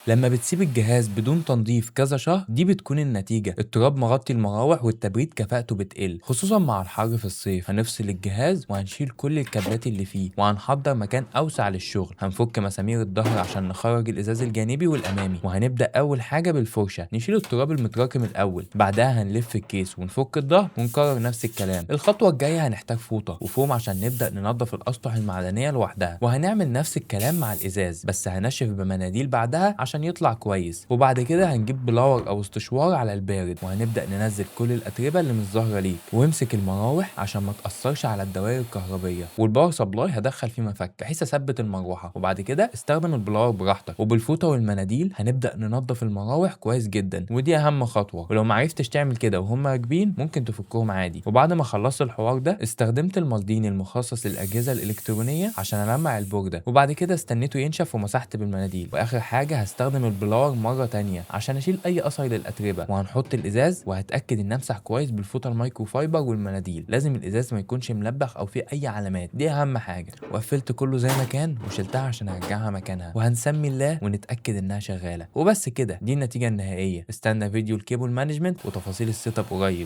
لما بتسيب الجهاز بدون تنظيف كذا شهر دي بتكون النتيجة التراب مغطي المراوح والتبريد كفاءته بتقل خصوصا مع الحر في الصيف. هنفصل الجهاز وهنشيل كل الكابلات اللي فيه وهنحضر مكان أوسع للشغل. هنفك مسامير الظهر عشان نخرج الإزاز الجانبي والأمامي، وهنبدأ أول حاجة بالفرشة نشيل التراب المتراكم الأول. بعدها هنلف الكيس ونفك الظهر ونكرر نفس الكلام. الخطوة الجاية هنحتاج فوطة وفوم عشان نبدأ ننظف الأسطح المعدنية لوحدها، وهنعمل نفس الكلام مع الإزاز بس هنشف بمناديل بعدها عشان يطلع كويس. وبعد كده هنجيب بلاور أو استشوار على البارد وهنبدأ ننزل كل الأتربة اللي مش ظاهرة ليك. وامسك المراوح عشان ما تأثرش على الدوائر الكهربية، والباور سبلاي هدخل فيه مفك بحيث اثبت المروحة. وبعد كده استخدم البلاور براحتك، وبالفوطة والمناديل هنبدأ ننظف المراوح كويس جدا، ودي أهم خطوة. ولو معرفتش تعمل كده وهم راكبين ممكن تفكهم عادي. وبعد ما خلصت الحوار ده استخدمت المالدين المخصص للأجهزة الإلكترونية عشان ألمع البوردة، وبعد كده استنيته ينشف ومسحت بالمناديل. وآخر حاجة هستخدم البلاور مرة تانية عشان أشيل أي أثر للأتربة، وهنحط الإزاز وهتأكد إن أمسح كويس بالفوطة المايكرو فايبر والمناديل. لازم الإزاز ما يكونش ملبخ أو فيه أي علامات، دي أهم حاجة. وقفلت كله زي ما كان وشلتها عشان أرجعها مكانها، وهنسمي الله ونتأكد إنها شغالة. وبس كده، دي النتيجة النهائية. استنى فيديو الكيبل مانجمنت وتفاصيل السيت اب قريب.